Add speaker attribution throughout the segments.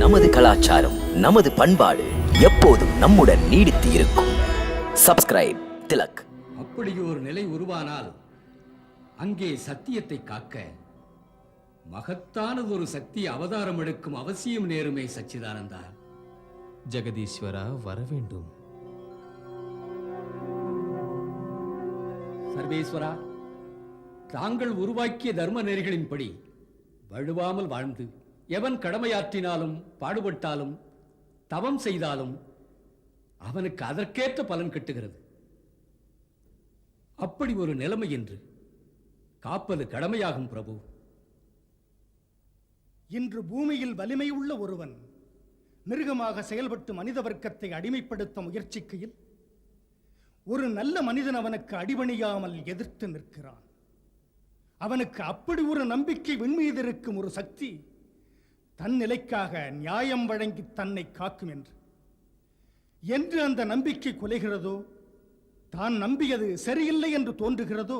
Speaker 1: நமது கலாச்சாரம், நமது பண்பாடு எப்போதும் நம்முடன் நீடித்து இருக்கும். சப்ஸ்கிரைப் திலக்.
Speaker 2: அப்படி ஒரு நிலை உருவானால் அங்கே சத்தியத்தை காக்க மகத்தானதொரு சக்தி அவதாரம் எடுக்கும் அவசியம் நேருமே சச்சிதானந்தா.
Speaker 3: ஜெகதீஸ்வரா வரவேண்டும்.
Speaker 2: சர்வேஸ்வரா, தாங்கள் உருவாக்கிய தர்ம நெறிகளின்படி வழுவாமல் வாழ்ந்து எவன் கடமையாற்றினாலும் பாடுபட்டாலும் தவம் செய்தாலும் அவனுக்கு அதற்கேற்ற பலன் கிட்டுகிறது. அப்படி ஒரு நிலைமை என்று காப்பது கடமையாகும் பிரபு.
Speaker 4: இன்று பூமியில் வலிமையுள்ள ஒருவன் மிருகமாக செயல்பட்டு மனித வர்க்கத்தை அடிமைப்படுத்த முயற்சிக்கையில் ஒரு நல்ல மனிதன் அவனுக்கு அடிபணியாமல் எதிர்த்து நிற்கிறான். அவனுக்கு அப்படி ஒரு நம்பிக்கை விண்மீது இருக்கும் ஒரு சக்தி தன் நிலைக்காக நியாயம் வழங்கி தன்னை காக்கும் என்று அந்த நம்பிக்கை குலைகிறதோ, தான் நம்பியது சரியில்லை என்று தோன்றுகிறதோ,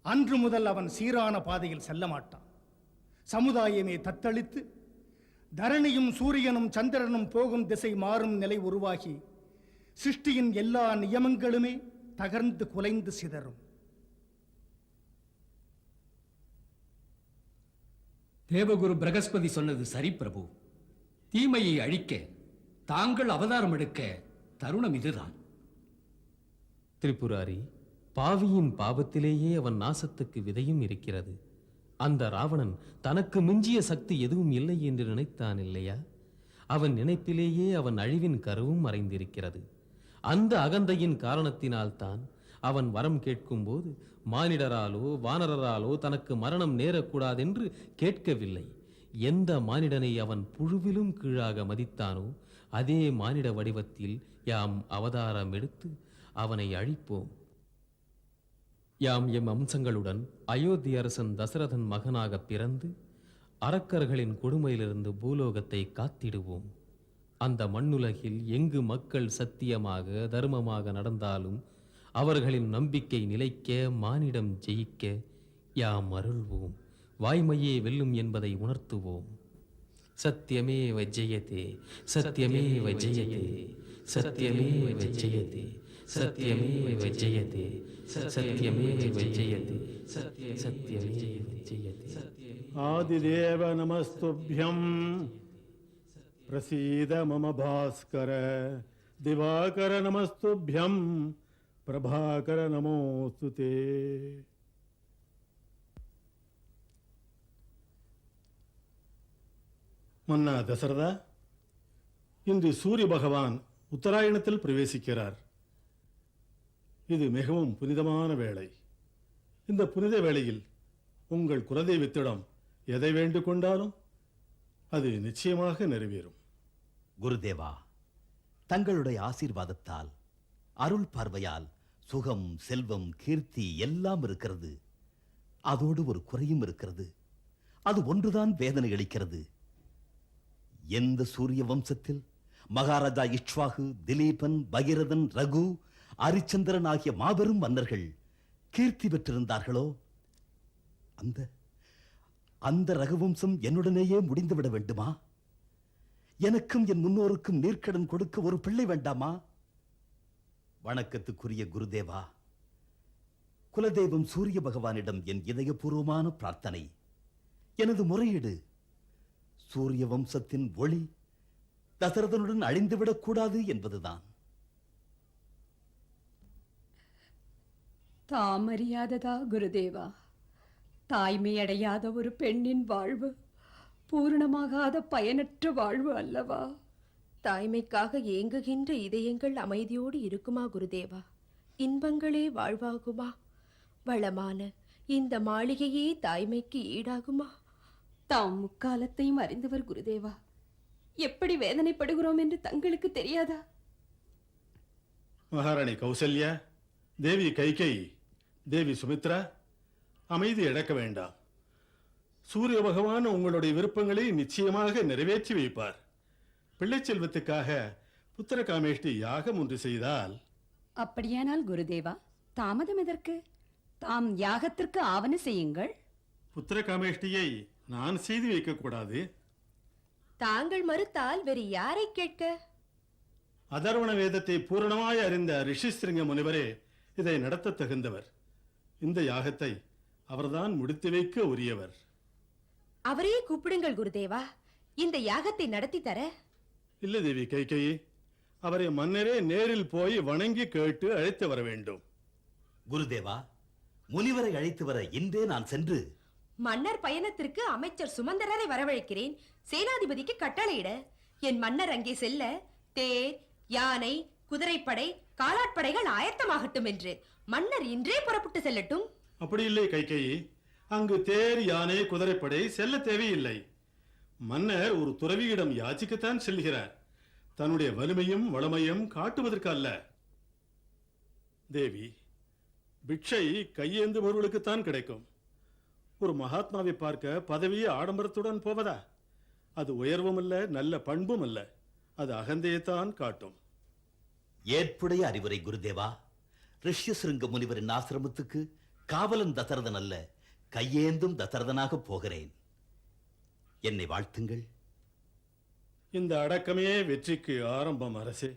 Speaker 4: அன்று முதல் அவன் சீரான பாதையில் செல்ல மாட்டான். சமுதாயமே தத்தளித்து தரணியும் சூரியனும் சந்திரனும் போகும் திசை மாறும் நிலை உருவாகி சிருஷ்டியின் எல்லா நியமங்களுமே தகர்ந்து குலைந்து சிதறும்.
Speaker 2: தேவகுரு பிரகஸ்பதி சொன்னது சரி பிரபு. தீமையை அழிக்க தாங்கள் அவதாரம் எடுக்க தருணம் இதுதான்.
Speaker 3: திரிபுராரி, பாவியின் பாவத்திலேயே அவன் நாசத்துக்கு விதையும் இருக்கிறது. அந்த ராவணன் தனக்கு மிஞ்சிய சக்தி எதுவும் இல்லை என்று நினைத்தான் இல்லையா? அவன் நினைப்பிலேயே அவன் அழிவின் கருவும் மறைந்திருக்கிறது. அந்த அகந்தையின் காரணத்தினால்தான் அவன் வரம் கேட்கும் போது மானிடராலோ வானரராலோ தனக்கு மரணம் நேரக்கூடாதென்று கேட்கவில்லை. எந்த மானிடனை அவன் புழுவிலும் கீழாக மதித்தானோ அதே மானிட வடிவத்தில் யாம் அவதாரம் எடுத்து அவனை அழிப்போம். யாம் எம் அம்சங்களுடன் அயோத்தி அரசன் தசரதன் மகனாக பிறந்து அரக்கர்களின் கொடுமையிலிருந்து பூலோகத்தை காத்திடுவோம். அந்த மண்ணுலகில் எங்கு மக்கள் சத்தியமாக தர்மமாக நடந்தாலும் அவர்களின் நம்பிக்கை நிலைக்க, மானிடம் ஜெயிக்க யாம் அருள்வோம். வாய்மையே வெல்லும் என்பதை உணர்த்துவோம். சத்தியமேவ ஜெயதே, சத்தியமேவ ஜெயதே, சத்தியமேவ ஜெயதே, சத்தியமேவ ஜெயதே, சத்தியமேவ ஜெயதே, சத்தியமேவ ஜெயதே.
Speaker 5: ஆதிதேவ நமஸ்துभ्यं பிரசீத மம பாஸ்கர. திவாகர நமஸ்துभ्यं பிரபாகர நமோஸ்துதே. மன்னா தசரதா, இன்று சூரிய பகவான் உத்தராயணத்தில் பிரவேசிக்கிறார். இது மிகவும் புனிதமான வேளை. இந்த புனித வேளையில் உங்கள் குலதெய்வத்திடம் எதை வேண்டிக் கொண்டாலும் அது நிச்சயமாக நிறைவேறும்.
Speaker 6: குருதேவா, தங்களுடைய ஆசீர்வாதத்தால், அருள் பார்வையால் சுகம், செல்வம், கீர்த்தி எல்லாம் இருக்கிறது. அதோடு ஒரு குறையும் இருக்கிறது. அது ஒன்றுதான் வேதனை அளிக்கிறது. எந்த சூரிய வம்சத்தில் மகாராஜா இக்ஷ்வாகு, திலீபன், பகீரதன், ரகு, அரிச்சந்திரன் ஆகிய மாபெரும் மன்னர்கள் கீர்த்தி பெற்றிருந்தார்களோ அந்த ரகுவம்சம் என்னுடனேயே முடிந்துவிட வேண்டுமா? எனக்கும் என் முன்னோருக்கும் நீர்க்கடன் கொடுக்க ஒரு பிள்ளை வேண்டாமா? வணக்கத்துக்குரிய குருதேவா, குலதெய்வம் சூரிய பகவானிடம் என் இதயபூர்வமான பிரார்த்தனை, எனது முறையீடு, சூரிய வம்சத்தின் ஒளி தசரதனுடன் அழிந்துவிடக் கூடாது என்பதுதான்.
Speaker 7: தாமறியாததா குருதேவா? தாய்மை அடையாத ஒரு பெண்ணின் வாழ்வு பூரணமாகாத பயனற்ற வாழ்வு அல்லவா?
Speaker 8: தாய்மைக்காக ஏங்குகின்ற இதயங்கள் அமைதியோடு இருக்குமா குருதேவா? இன்பங்களே வாழ்வாகுமா? வளமான இந்த மாளிகையே தாய்மைக்கு ஈடாகுமா?
Speaker 7: தாம் முக்காலத்தையும் அறிந்தவர் குருதேவா. எப்படி வேதனைப்படுகிறோம் என்று தங்களுக்கு தெரியாதா?
Speaker 5: மகாராணி கௌசல்யா, தேவி கைகேயி, தேவி சுமித்ரா, அமைதி இழக்க வேண்டாம். சூரிய பகவான் உங்களுடைய விருப்பங்களை நிச்சயமாக நிறைவேற்றி வைப்பார். பிள்ளை செல்வத்துக்காக புத்திர காமேஷ்டி யாகம் ஒன்று செய்தால்.
Speaker 7: அப்படியானால் குருதேவா, தாமதம் எதற்கு? தாம் யாகத்திற்கு ஆவண செய்யுங்கள்.
Speaker 5: புத்திர காமேஷ்டியை நான் செய்து வைக்க கூடாது.
Speaker 8: தாங்கள் மறுத்தால் வேறு யாரை கேட்க?
Speaker 5: அதர்வண வேதத்தை பூரணமாய் அறிந்த ரிஷிஸ்ருங்க முனிவரே இதை நடத்த தகுந்தவர். இந்த யாகத்தை அவர்தான் முடித்து வைக்க உரியவர்.
Speaker 8: அவரையே கூப்பிடுங்கள் குருதேவா, இந்த யாகத்தை நடத்தி தர.
Speaker 5: இல்லை தேவி கைகேயி, அவரை மன்னரே நேரில் போய் வணங்கி கேட்டு அழைத்து வர வேண்டும்.
Speaker 6: குருதேவா, முனிவரை அழைத்து வர இன்றே நான் சென்று
Speaker 8: மன்னர் பயணத்திற்கு அமைச்சர் சுமந்தரரை வரவழைக்கிறேன். சேனாதிபதிக்கு கட்டளையிட. என் மன்னர் அங்கே செல்ல தேர், யானை, குதிரைப்படை, காலாட்படைகள் ஆயத்தமாகட்டும் என்று மன்னர் இன்றே புறப்பட்டு செல்லட்டும்.
Speaker 5: அப்படி இல்லை கைகேயி, அங்கு தேர், யானை, குதிரைப்படை செல்ல தேவையில்லை. மன்னர் ஒரு துறவியிடம் யாச்சிக்கத்தான் செல்கிறார், தன்னுடைய வலிமையும் வளமையும் காட்டுவதற்கு அல்ல. தேவி, பிட்சை கையேந்துபவர்களுக்குத்தான் கிடைக்கும். ஒரு மகாத்மாவை பார்க்க பதவி ஆடம்பரத்துடன் போவதா? அது உயர்வும் அல்ல, நல்ல பண்பும் அல்ல. அது அகந்தையைத்தான் காட்டும்.
Speaker 6: ஏற்புடைய அறிவுரை குருதேவா. ரிஷ்யசிருங்க முனிவரின் ஆசிரமத்துக்கு காவலன் தசரதன் அல்ல, கையேந்தும் தசரதனாக போகிறேன். என்னை வாழ்த்துங்கள்.
Speaker 5: இந்த அடக்கமே வெற்றிக்கு ஆரம்பம் அரசே.